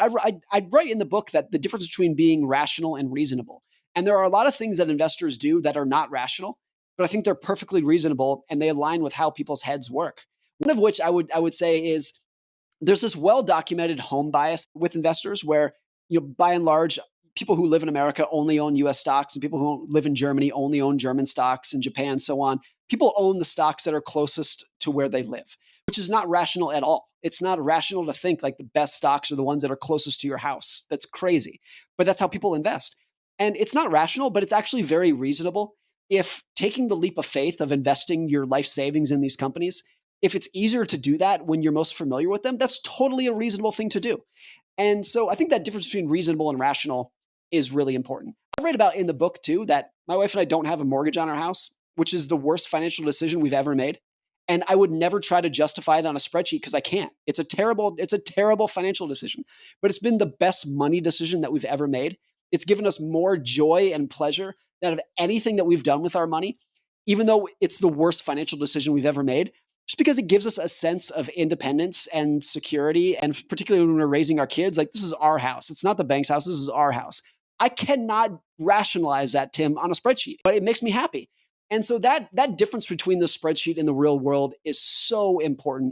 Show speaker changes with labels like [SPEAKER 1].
[SPEAKER 1] I write in the book that the difference between being rational and reasonable. And there are a lot of things that investors do that are not rational, but I think they're perfectly reasonable and they align with how people's heads work. One of which I would say is there's this well-documented home bias with investors where, by and large, people who live in America only own US stocks, and people who live in Germany only own German stocks, and Japan, so on. People own the stocks that are closest to where they live, which is not rational at all. It's not rational to think like the best stocks are the ones that are closest to your house. That's crazy. But that's how people invest. And it's not rational, but it's actually very reasonable. If taking the leap of faith of investing your life savings in these companies, if it's easier to do that when you're most familiar with them, that's totally a reasonable thing to do. And so I think that difference between reasonable and rational is really important. I read about in the book too that my wife and I don't have a mortgage on our house, which is the worst financial decision we've ever made. And I would never try to justify it on a spreadsheet because I can't. It's a terrible financial decision, but it's been the best money decision that we've ever made. It's given us more joy and pleasure than of anything that we've done with our money, even though it's the worst financial decision we've ever made, just because it gives us a sense of independence and security. And particularly when we're raising our kids, like, this is our house. It's not the bank's house. This is our house. I cannot rationalize that, Tim, on a spreadsheet, but it makes me happy. And so that difference between the spreadsheet and the real world is so important.